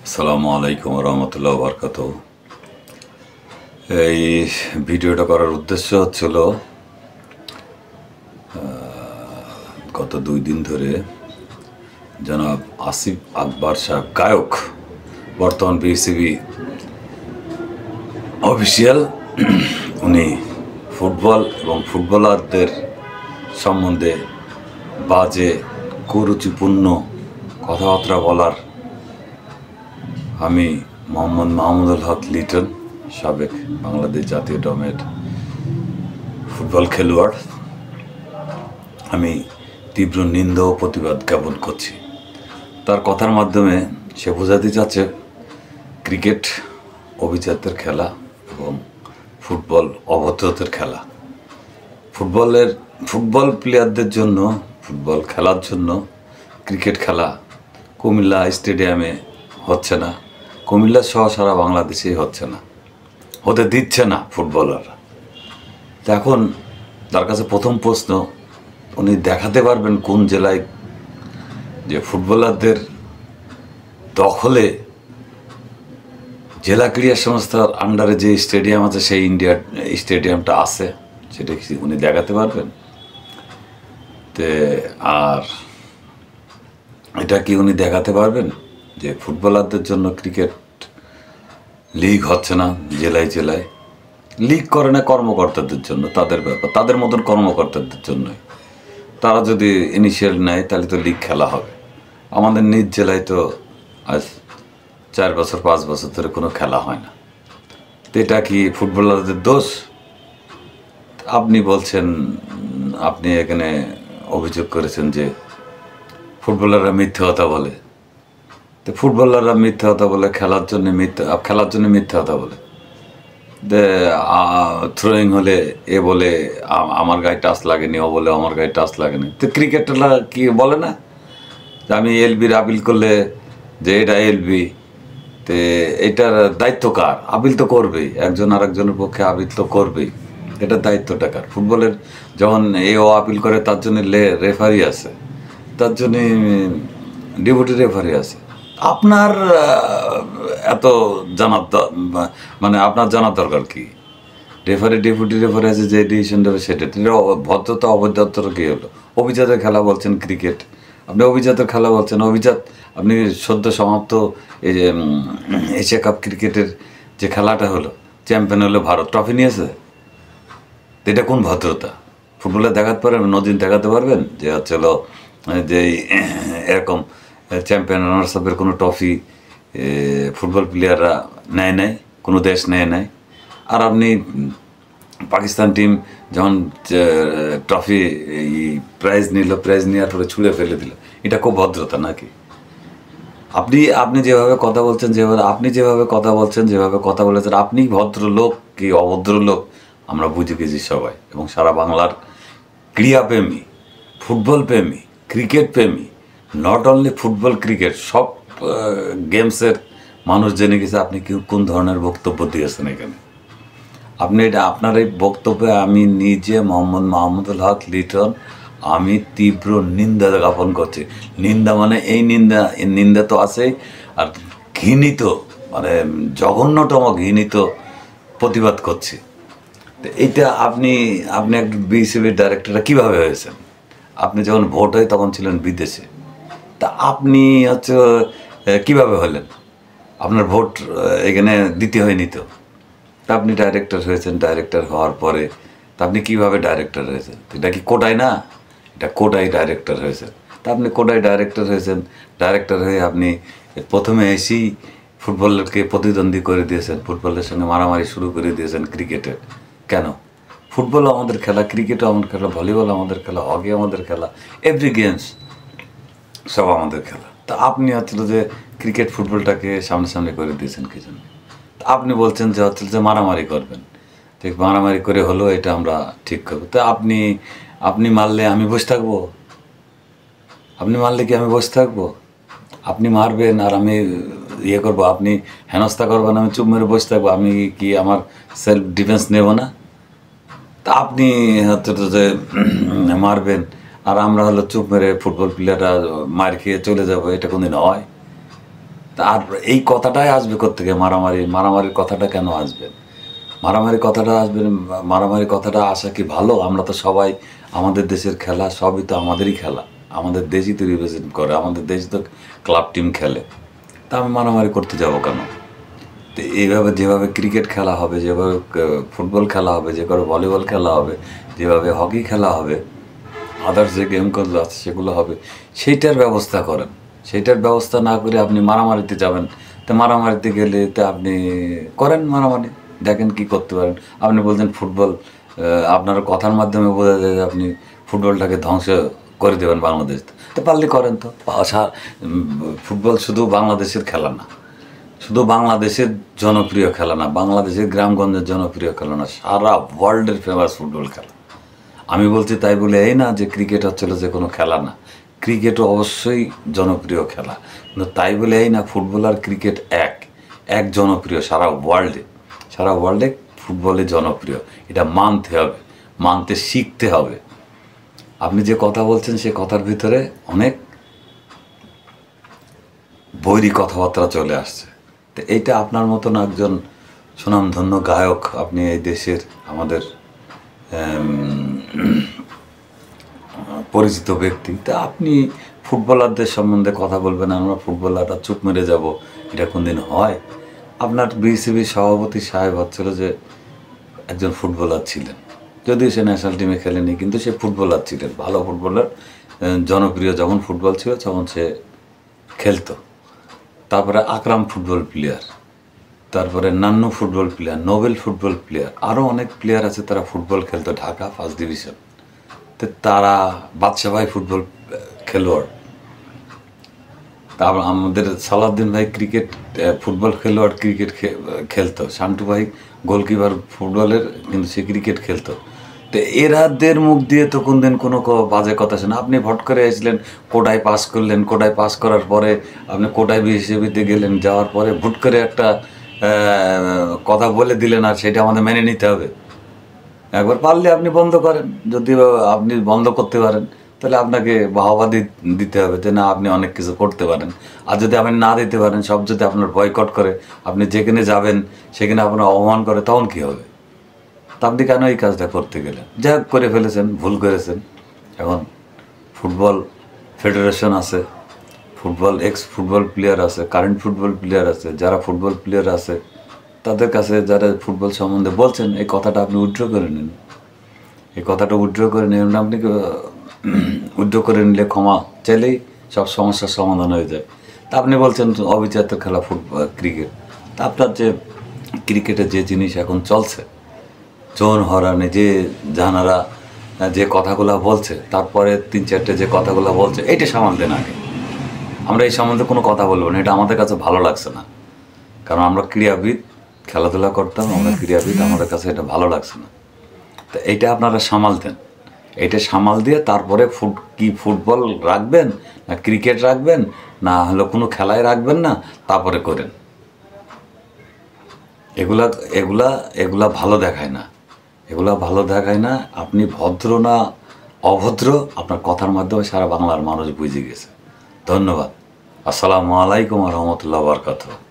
আসসালামু আলাইকুম রহমতুল্লাহ বরকাত। এই ভিডিওটা করার উদ্দেশ্য হচ্ছিল গত 2 দিন ধরে জনাব আসিফ আকবর সাহেব গায়ক, বর্তমান বিসিবি অফিসিয়াল, উনি ফুটবল এবং ফুটবলারদের সম্বন্ধে বাজে কুরুচিপূর্ণ কথাবার্তা বলার আমি মোহাম্মদ মাহমুদুল হক লিটন, সাবেক বাংলাদেশ জাতীয় দলের ফুটবল খেলোয়াড়, আমি তীব্র নিন্দা ও প্রতিবাদ জ্ঞাপন করছি। তার কথার মাধ্যমে সে বোঝাতে চাচ্ছে ক্রিকেট অভিজাতের খেলা এবং ফুটবল অভদ্রতার খেলা। ফুটবল প্লেয়ারদের জন্য, ফুটবল খেলার জন্য ক্রিকেট খেলা কুমিল্লা স্টেডিয়ামে হচ্ছে না, কুমিল্লা সহ সারা বাংলাদেশেই হচ্ছে না, হতে দিচ্ছে না ফুটবলাররা। তো এখন তার কাছে প্রথম প্রশ্ন, উনি দেখাতে পারবেন কোন জেলায় যে ফুটবলারদের দখলে জেলা ক্রীড়া সংস্থার আন্ডারে যে স্টেডিয়াম আছে সেই ইন্ডিয়ার স্টেডিয়ামটা আছে, সেটা কি উনি দেখাতে পারবেন? আর এটা কি উনি দেখাতে পারবেন যে ফুটবলারদের জন্য ক্রিকেট লিগ হচ্ছে না জেলায় জেলায়? লিগ করে না কর্মকর্তাদের জন্য, তাদের ব্যাপার, তাদের মতন কর্মকর্তাদের জন্যই। তারা যদি ইনিশিয়াল নেয় তাহলে তো লিগ খেলা হবে। আমাদের নিজ জেলায় তো আজ 4 বছর 5 বছর ধরে কোনো খেলা হয় না। তো এটা কি ফুটবলারদের দোষ? আপনি বলছেন, আপনি এখানে অভিযোগ করেছেন যে ফুটবলাররা মিথ্যে কথা বলে। তো ফুটবলাররা মিথ্যে কথা বলে, খেলার জন্য মিথ্যে কথা বলে। থ্রোয়িং হলে এ বলে আমার গায়ে টাচ লাগেনি, ও বলে আমার গায়ে টাচ লাগেনি। তো ক্রিকেটাররা কি বলে না যে আমি এলবির আপিল করলে যে এটা এলবি, তো এটার দায়িত্ব কার? আপিল তো করবেই, একজন আর একজনের পক্ষে আপিল তো করবেই, এটার দায়িত্বটা কার? ফুটবলের যখন ও আপিল করে তার জন্য রেফারি আছে, তার জন্যে ডেপুটি রেফারি আছে। আপনার এত জানার মানে আপনার জানার দরকার কি? রেফারি ডেপুটি রেফারি আছে, যে ডিসিশন দেবে সেটা। ভদ্রতা অভদ্রতার কী হলো? অভিজাতের খেলা বলছেন ক্রিকেট, আপনি অভিজাতের খেলা বলছেন। আপনি সদ্য সমাপ্ত এই যে এশিয়া কাপ ক্রিকেটের যে খেলাটা হলো, চ্যাম্পিয়ন হলো ভারত, ট্রফি নিয়েছে। এটা কোন ভদ্রতা? ফুটবলে দেখাতে পারবেন, নজির দেখাতে পারবেন যে হচ্ছিল যে এরকম চ্যাম্পিয়ন রানার্স আপের কোনো ট্রফি ফুটবল প্লেয়াররা নেয় নাই, কোনো দেশ নেয় নাই? আর আপনি পাকিস্তান টিম যখন ট্রফি প্রাইজ নেওয়ার পরে ছুঁড়ে ফেলে দিল, এটা খুব ভদ্রতা নাকি? আপনি যেভাবে কথা বলছেন, যেভাবে কথা বলেছেন, আপনি ভদ্রলোক কি অভদ্রলোক আমরা বুঝে গেছি সবাই। এবং সারা বাংলার ক্রীড়াপ্রেমী, ফুটবল প্রেমী, ক্রিকেট প্রেমী, নট অনলি ফুটবল ক্রিকেট, সব গেমসের মানুষ জেনে গেছে আপনি কোন ধরনের বক্তব্য দিয়েছেন এখানে। আপনার এই বক্তব্যে আমি নিজে মোহাম্মদ মাহমুদুল হক লিটন, আমি তীব্র নিন্দা জ্ঞাপন করছি। নিন্দা মানে এই নিন্দা তো আছেই, আর ঘৃণিত, মানে জঘন্যতম ঘৃণিত প্রতিবাদ করছি। তো এইটা আপনি একজন বিসিবির ডাইরেক্টররা কীভাবে হয়েছেন? আপনি যখন ভোট হয় তখন ছিলেন বিদেশে, তা আপনি কীভাবে হলেন? আপনার ভোট এখানে দিতে হয়নি তো। তা আপনি ডাইরেক্টর হয়েছেন, ডাইরেক্টর হওয়ার পরে তা আপনি কীভাবে ডাইরেক্টর হয়েছেন? এটা কি কোটায় না? এটা কোটায় ডাইরেক্টর হয়েছেন। তা আপনি কোটায় ডাইরেক্টর হয়েছেন, ডাইরেক্টর হয়ে আপনি প্রথমে এসেই ফুটবলকে প্রতিদ্বন্দ্বী করে দিয়েছেন, ফুটবলের সঙ্গে মারামারি শুরু করে দিয়েছেন ক্রিকেটের। কেন? ফুটবলও আমাদের খেলা, ক্রিকেটও আমাদের খেলা, ভলিবল আমাদের খেলা, হকি আমাদের খেলা, এভরি গেমস সব আমাদের খেলা। তা আপনি যে ক্রিকেট ফুটবলটাকে সামনে করে দিয়েছেন কি জন্য? আপনি বলছেন যে মারামারি করবেন, ঠিক মারামারি করে হলো এটা আমরা ঠিক করবো। তা আপনি মারলে আমি বসে থাকবো? আপনি মারলে কি আমি বসে থাকবো? আপনি মারবেন আর আমি ইয়ে করবো, আপনি হেনস্থা করবেন, আমি চুপ মেরে বসে থাকবো? আমি কি আমার সেলফ ডিফেন্স নেব না? তা আপনি যে মারবেন আর আমরা চুপ মেরে ফুটবল প্লেয়াররা মার খেয়ে চলে যাবো, এটা কোনদিন হয়? আর এই কথাটাই আসবে কোত্থেকে? মারামারির কথাটা কেন আসবে? মারামারি কথাটা আসা কি ভালো? আমরা তো সবাই, আমাদের দেশের খেলা সবই তো আমাদেরই খেলা, আমাদের দেশই তো রিপ্রেজেন্ট করে, আমাদের দেশ তো ক্লাব টিম খেলে, তা আমি মারামারি করতে যাব কেন? তো এইভাবে যেভাবে ক্রিকেট খেলা হবে, যেভাবে ফুটবল খেলা হবে, যেভাবে ভলিবল খেলা হবে, যেভাবে হকি খেলা হবে, আদার্স যে গেমগুলো আছে সেগুলো হবে, সেইটার ব্যবস্থা করেন। সেইটার ব্যবস্থা না করে আপনি মারামারিতে যাবেন, তো মারামারিতে গেলে তো আপনি করেন মারামারি, দেখেন কি করতে পারেন। আপনি বলছেন ফুটবল, আপনার কথার মাধ্যমে বোঝা যায় যে আপনি ফুটবলটাকে ধ্বংস করে দেবেন বাংলাদেশ, তো পারলে করেন। তো ফুটবল শুধু বাংলাদেশের খেলা না, শুধু বাংলাদেশের জনপ্রিয় খেলা না, বাংলাদেশের গ্রামগঞ্জের জনপ্রিয় খেলা না, সারা ওয়ার্ল্ডের ফেমাস ফুটবল খেলা। আমি বলছি তাই বলে এই না যে ক্রিকেট হচ্ছিল যে কোনো খেলা না, ক্রিকেটও অবশ্যই জনপ্রিয় খেলা, কিন্তু তাই বলে এই না ফুটবল আর ক্রিকেট এক জনপ্রিয় সারা ওয়ার্ল্ডে ফুটবলে জনপ্রিয়। এটা মানতে হবে, মানতে শিখতে হবে। আপনি যে কথা বলছেন সে কথার ভিতরে অনেক বৈরী কথাবার্তা চলে আসছে। তো এইটা আপনার মতন একজন সুনামধন্য গায়ক, আপনি এই দেশের আমাদের পরিচিত ব্যক্তি, তা আপনি ফুটবলারদের সম্বন্ধে কথা বলবেন, আমরা ফুটবলাররা চুপ মেরে যাব, এটা কোনদিন হয়? আপনার বিসিবি সভাপতি সাহেব হচ্ছিল যে একজন ফুটবলার ছিলেন, যদিও সে ন্যাশনাল টিমে খেলেনি, কিন্তু সে ফুটবলার ছিলেন, ভালো ফুটবলার, জনপ্রিয় যখন ফুটবল ছিল তখন সে খেলতো। তারপরে আকরাম ফুটবল প্লেয়ার, তারপরে Nannu football player, Nobel football player, আরও অনেক প্লেয়ার আছে তারা ফুটবল খেলতো ঢাকা ফার্স্ট ডিভিশন। তো তারা বাদশা ভাই ফুটবল খেলোয়াড়, তারপর আমাদের সালাউদ্দিন ভাই ক্রিকেট ফুটবল খেলোয়াড়, ক্রিকেট খেলতো। শান্টু ভাই গোলকিপার ফুটবলের, কিন্তু সে ক্রিকেট খেলতো। তো এরাদের মুখ দিয়ে তো কোনদিন কোনো বাজে কথা শোনা। আপনি ভট করে এসেছিলেন, কোটায় পাস করলেন, কোটায় পাস করার পরে আপনি কোটায় বিসিবিতে গেলেন, যাওয়ার পরে ভুট করে একটা কথা বলে দিলেন, আর সেটা আমাদের মেনে নিতে হবে। একবার পারলে আপনি বন্ধ করেন, যদি আপনি বন্ধ করতে পারেন তাহলে আপনাকে বাহবা দিতে হবে যে না আপনি অনেক কিছু করতে পারেন। আর যদি আপনি না দিতে পারেন, সব যদি আপনার বয়কট করে, আপনি যেখানে যাবেন সেখানে আপনার অপমান করে, তখন কী হবে? তা আপনি কেন এই কাজটা করতে গেলেন? যা করে ফেলেছেন, ভুল করেছেন। এখন ফুটবল ফেডারেশন আছে, এক্স ফুটবল প্লেয়ার আছে, কারেন্ট ফুটবল প্লেয়ার আছে, যারা ফুটবল প্লেয়ার আছে তাদের কাছে যারা ফুটবল সম্বন্ধে বলছেন, এই কথাটা আপনি উইথড্র করে নিন। এই কথাটা উইথড্র করে নিন, আপনি উইথড্র করে নিলে ক্ষমা চাইলেই সব সমস্যার সমাধান হয়ে যায়। তা আপনি বলছেন অবিচারিত খেলা ফুটবল ক্রিকেট, তা আপনার যে ক্রিকেটের যে জিনিস এখন চলছে, যৌন হরানে যে জানারা যে কথাগুলো বলছে, তারপরে 3-4টে যে কথাগুলো বলছে, এইটা সামাল দেন আগে। আমরা এই সম্বন্ধে কোনো কথা বলবো না, এটা আমাদের কাছে ভালো লাগছে না, কারণ আমরা ক্রীড়াবিদ, খেলাধুলা করতাম, আমরা ক্রীড়াবিদ, আমাদের কাছে এটা ভালো লাগছে না। তো এইটা আপনারা সামাল দেন, এইটা সামাল দিয়ে তারপরে ফুটবল রাখবেন না ক্রিকেট রাখবেন না হলো কোনো খেলায় রাখবেন না, তারপরে করেন। এগুলা ভালো দেখায় না, আপনি ভদ্র না অভদ্র আপনার কথার মাধ্যমে সারা বাংলার মানুষ বুঝে গেছে। ধন্যবাদ। আসসালামু আলাইকুম ওয়া রাহমাতুল্লাহি ওয়া বারাকাতুহু।